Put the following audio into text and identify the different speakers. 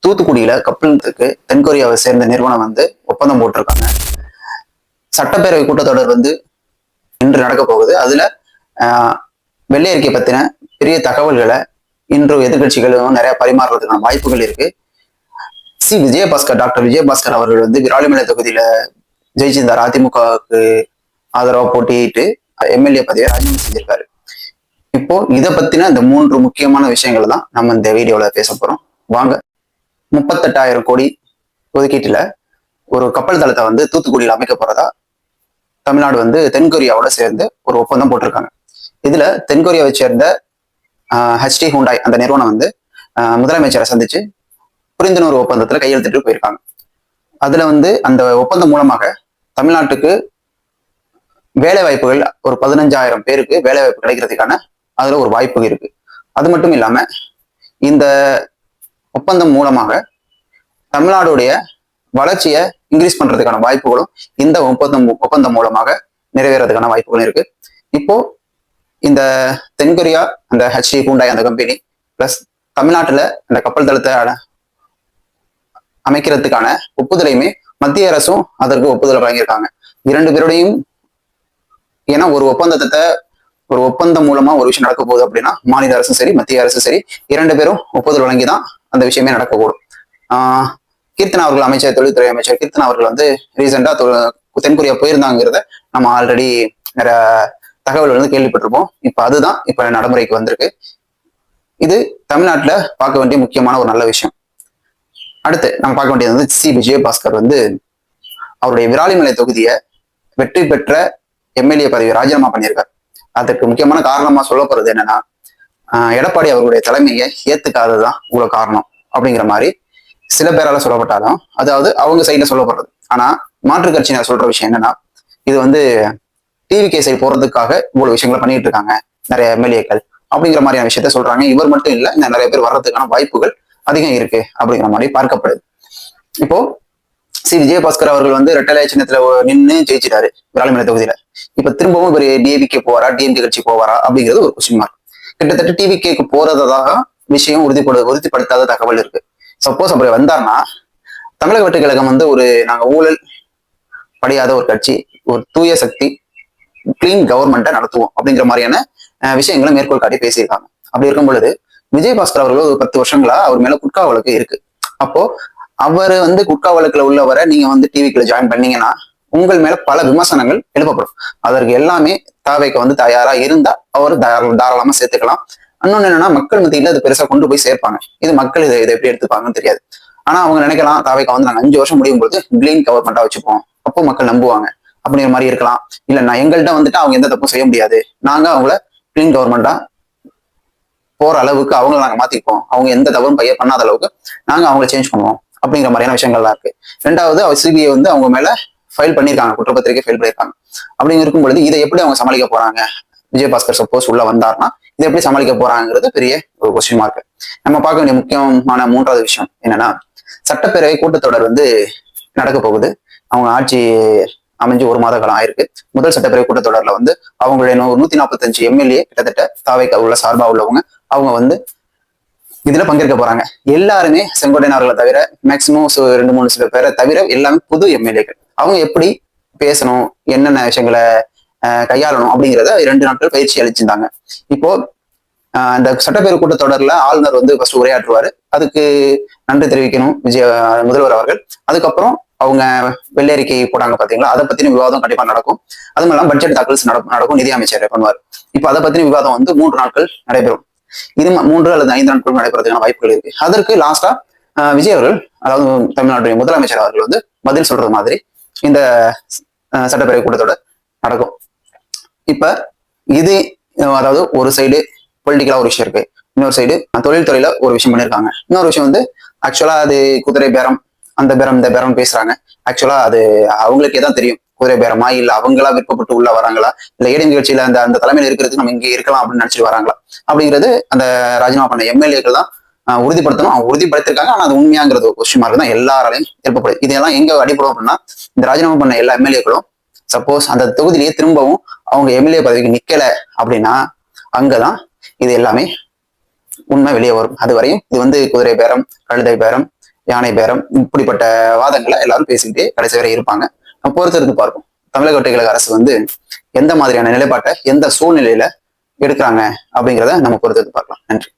Speaker 1: தூத்துக்குடியில கப்பலுக்கு தென்கொரியாவை சேர்ந்த நிறுவனம் வந்து ஒப்பந்தம் போட்டிருக்காங்க. சட்டப்பேரவை கூட்டத்தொடர் வந்து இன்று நடக்க போகுது. அதுல வெள்ளை அறிக்கை பத்தின பெரிய தகவல்களை இன்று எதிர்கட்சிகளும் நிறைய பரிமாறுறதுக்கான வாய்ப்புகள் இருக்கு. விஜயபாஸ்கர், டாக்டர் விஜயபாஸ்கர் அவர்கள் வந்து விராலிமலை தொகுதியில ஜெயிச்சிருந்தார். அதிமுகவுக்கு ஆதரவா போட்டியிட்டு எம்எல்ஏ பதவியை ராஜினாமா செஞ்சிருக்காரு. இப்போ இதை பத்தின இந்த 3 முக்கியமான விஷயங்கள் தான் நம்ம இந்த வீடியோல பேச போறோம். வாங்க. 38,000 கோடி ஒதுக்கீட்டுல ஒரு கப்பல் தளத்தை வந்து தூத்துக்குடியில் அமைக்க போறதா தமிழ்நாடு வந்து தென்கொரியாவோட சேர்ந்து ஒரு ஒப்பந்தம் போட்டிருக்காங்க. இதுல தென்கொரியாவை சேர்ந்த ஹெச்டி ஹூண்டாய் அந்த நிறுவனம் வந்து முதலமைச்சரை சந்திச்சு புரிந்துணர்வு ஒப்பந்தத்துல கையெழுத்திட்டு போயிருக்காங்க. அதுல வந்து அந்த ஒப்பந்தம் மூலமாக தமிழ்நாட்டுக்கு வேலை வாய்ப்புகள் ஒரு 15,000 பேருக்கு வேலை வாய்ப்பு கிடைக்கிறதுக்கான அதுல ஒரு வாய்ப்பு இருக்கு. அது மட்டும் இல்லாம இந்த ஒப்பந்தம் மூலமாக தமிழ்நாடுடைய வளர்ச்சியை இன்க்ரீஸ் பண்றதுக்கான வாய்ப்புகளும் இந்த ஒப்பந்தம் மூலமாக நிறைவேறதுக்கான வாய்ப்புகளும் இருக்கு. இப்போ இந்த தென்கொரியா அந்த ஹெச்டி ஹூண்டாய் அந்த கம்பெனி பிளஸ் தமிழ்நாட்டுல அந்த கப்பல் தளத்தை அமைக்கிறதுக்கான ஒப்புதலையுமே மத்திய அரசும் அதற்கு ஒப்புதல் வழங்கியிருக்காங்க. 2 பேருடையும் ஏன்னா ஒரு ஒப்பந்தம் மூலமா ஒரு விஷயம் நடக்க போகுது அப்படின்னா மாநில அரசும் சரி மத்திய அரசும் சரி 2 பேரும் ஒப்புதல் வழங்கிதான் அந்த விஷயமே நடக்கக்கூடும். கீர்த்தனா அவர்கள் அமைச்சர், தொழில்துறை அமைச்சர் கீர்த்தனா அவர்கள் வந்து ரீசெண்டா தென்கொரியா போயிருந்தாங்கிறத நம்ம ஆல்ரெடி நிறைய தகவல் வந்து கேள்விப்பட்டிருப்போம். அதுதான் இப்ப நடைமுறைக்கு வந்திருக்கு. இது தமிழ்நாட்டுல பார்க்க வேண்டிய முக்கியமான ஒரு நல்ல விஷயம். அடுத்து நம்ம பார்க்க வேண்டியது வந்து விஜயபாஸ்கர் வந்து அவருடைய விராலிமலை தொகுதியை வெற்றி பெற்ற எம்எல்ஏ பதவியை ராஜினாமா பண்ணியிருக்காரு. அதுக்கு முக்கியமான காரணமா சொல்லப்படுறது என்னன்னா எடப்பாடி அவர்களுடைய தலைமையை ஏத்துக்காததுதான் இவ்வளவு காரணம் அப்படிங்கிற மாதிரி சில பேரால சொல்லப்பட்டாலும், அதாவது அவங்க சைட்ல சொல்லப்படுறது. ஆனா மாற்றுக் கட்சியினர் சொல்ற விஷயம் என்னன்னா, இது வந்து டிவிகே சைடு போறதுக்காக இவ்வளவு விஷயங்களை பண்ணிட்டு இருக்காங்க நிறைய எம்எல்ஏக்கள் அப்படிங்கிற மாதிரியான விஷயத்த சொல்றாங்க. இவர் மட்டும் இல்ல, இந்த நிறைய பேர் வர்றதுக்கான வாய்ப்புகள் அதிகம் இருக்கு அப்படிங்கிற மாதிரி பார்க்கப்படுது. இப்போ விஜயபாஸ்கர் அவர்கள் வந்து ரெட்டலை சின்னத்துல நின்று ஜெயிச்சிட்டாரு விராலிமலை தொகுதியில. இப்ப திரும்பவும் இவர் டிவிகே போவாரா, டிஎம்கே கட்சி போவாரா அப்படிங்கிறது ஒரு கொஸ்டின் மார்க். கிட்டத்தட்ட டிவிகேக்கு போறதாக விஷயம் உறுதிப்படுத்தாத தகவல் இருக்கு. சப்போஸ் அப்படி வந்தார்னா தமிழக வெற்றி கழகம் வந்து நாங்க ஊழல் படியாத ஒரு கட்சி, ஒரு தூய சக்தி, கிளீன் கவர்மெண்ட்டை நடத்துவோம் அப்படிங்கிற மாதிரியான விஷயங்களை மேற்கோள் காட்டி பேசியிருக்காங்க. அப்படி இருக்கும் பொழுது விஜயபாஸ்கர் அவர்கள் ஒரு 10 வருஷங்களா அவர் மேல குட்கா வழக்கு இருக்கு. அப்போ அவர் வந்து குட்கா வழக்குல உள்ளவரை நீங்க வந்து டிவிக்குள்ள ஜாயின் பண்ணீங்கன்னா உங்கள் மேல பல விமர்சனங்கள் எழுப்பப்படும். அதற்கு எல்லாமே தாவைக்கு வந்து தயாரா இருந்தா அவர் தாராளமா சேர்த்துக்கலாம். இன்னொன்னு என்னன்னா, மக்கள் மத்தியில அது பெருசா கொண்டு போய் சேர்ப்பாங்க. இது மக்கள் இதை எப்படி எடுத்துப்பாங்கன்னு தெரியாது. ஆனா அவங்க நினைக்கலாம், தாவைக்கு வந்து நாங்க 5 வருஷம் முடியும் போது கிளீன் கவர்மெண்டா வச்சுப்போம், அப்போ மக்கள் நம்புவாங்க அப்படிங்கிற மாதிரி இருக்கலாம். இல்ல நான் எங்கள்கிட்ட வந்துட்டு அவங்க எந்த தப்பும் செய்ய முடியாது, நாங்க அவங்கள கிளீன் கவர்மெண்டா போற அளவுக்கு அவங்கள நாங்க மாத்திப்போம், அவங்க எந்த தவறும் பண்ணாத அளவுக்கு நாங்க அவங்களை சேஞ்ச் பண்ணுவோம் அப்படிங்கிற மாதிரியான விஷயங்கள்லாம் இருக்கு. 2வது அவர் சிபிஐ வந்து அவங்க மேல ஃபைல் பண்ணியிருக்காங்க, குற்றப்பத்திரிகை ஃபைல் பண்ணியிருக்காங்க. அப்படிங்க இருக்கும் பொழுது இதை எப்படி அவங்க சமாளிக்க போறாங்க? விஜயபாஸ்கர் சப்போஸ் உள்ள வந்தார்னா இதை எப்படி சமாளிக்க போறாங்கிறது பெரிய ஒரு கொஸ்டின் மார்க். நம்ம பார்க்க வேண்டிய முக்கியமான 3வது விஷயம் என்னன்னா, சட்டப்பேரவை கூட்டத்தொடர் வந்து நடக்க போகுது. அவங்க ஆட்சி அமைஞ்சு 1 மாத காலம் ஆயிருக்கு. முதல் சட்டப்பேரவை கூட்டத்தொடர்ல வந்து அவங்களுடைய 145 எம்எல்ஏ கிட்டத்தட்ட தாவைக்கு உள்ள சார்பா உள்ளவங்க அவங்க வந்து இதுல பங்கேற்க போறாங்க. எல்லாருமே செங்கோட்டையன் அவர்களை தவிர மேக்சிமம் 2-3 சில பேரை தவிர எல்லாமே புது எம்எல்ஏக்கள். அவங்க எப்படி பேசணும், என்னென்ன விஷயங்களை கையாளணும் அப்படிங்கிறத 2 நாட்கள் பயிற்சி அளிச்சிருந்தாங்க. இப்போ இந்த சட்டப்பேரவை கூட்டத்தொடர்ல ஆளுநர் வந்து ஃபர்ஸ்ட் உரையாற்றுவாரு. அதுக்கு நன்றி தெரிவிக்கணும் முதல்வர் அவர்கள். அதுக்கப்புறம் அவங்க வெள்ளை அறிக்கை போட்டாங்க பாத்தீங்களா, அதை பத்தின விவாதம் கண்டிப்பா நடக்கும். அதுவும் இல்லாம பட்ஜெட் தாக்கல் நடக்கும், நிதி அமைச்சர் பண்ணுவார். இப்போ அதை பத்தின விவாதம் வந்து 3 நாட்கள் நடைபெறும். இது 3 அல்லது 5 நாட்கள் நடைபெறதுக்கான வாய்ப்புகள் இருக்கு. அதற்கு லாஸ்டா விஜய் அவர்கள், அதாவது தமிழ்நாட்டுடைய முதலமைச்சர் அவர்கள் வந்து பதில் சொல்றது மாதிரி இந்த சட்டப்பேரவை கூட்டத்தொடர் நடக்கும். இப்ப இது அதாவது ஒரு சைடு பொலிட்டிக்கலா ஒரு விஷயம் இருக்கு, இன்னொரு சைடு தொழில்துறையில ஒரு விஷயம் பண்ணியிருக்காங்க. இன்னொரு விஷயம் வந்து ஆக்சுவலா அது குதிரை பேரம், அந்த பேரம் இந்த பேரம் பேசுறாங்க. ஆக்சுவலா அது அவங்களுக்கே தான் தெரியும், குதிரை பேரமா இல்ல அவங்களா விருப்பப்பட்டு உள்ள வராங்களா, இல்ல ஏடி நிகழ்ச்சியில அந்த தலைமையில இருக்கிறதுக்கு நம்ம இங்கே இருக்கலாம் அப்படின்னு நினைச்சிட்டு வராங்களா அப்படிங்கிறது அந்த ராஜினாமா பண்ண எம்எல்ஏக்கள் தான் உறுதிப்படுத்தணும். அவங்க உறுதிப்படுத்திருக்காங்க. ஆனா அது உண்மையாங்கிறது ஒரு கொஸ்டின் மார்க் தான் எல்லாராலையும் ஏற்படுது. இதெல்லாம் எங்க அடிப்படும் அப்படின்னா, இந்த ராஜினாமா பண்ண எல்லா எம்எல்ஏக்களும் சப்போஸ் அந்த தொகுதியிலேயே திரும்பவும் அவங்க எம்எல்ஏ பதவிக்கு நிக்கல அப்படின்னா அங்கதான் இது எல்லாமே உண்மை வெளியே வரும். அது வரையும் இது வந்து குதிரை பேரம், கழுதை பேரம், யானை பேரம், இப்படிப்பட்ட வாதங்களை எல்லாரும் பேசிக்கிட்டே கடைசி வரை இருப்பாங்க. நம்ம பொறுத்திருந்து பார்ப்போம் தமிழக வெற்றி கழக அரசு வந்து எந்த மாதிரியான நிலைப்பாட்டை எந்த சூழ்நிலையில எடுக்கிறாங்க அப்படிங்கிறத நம்ம பொறுத்திருந்து பார்க்கலாம். நன்றி.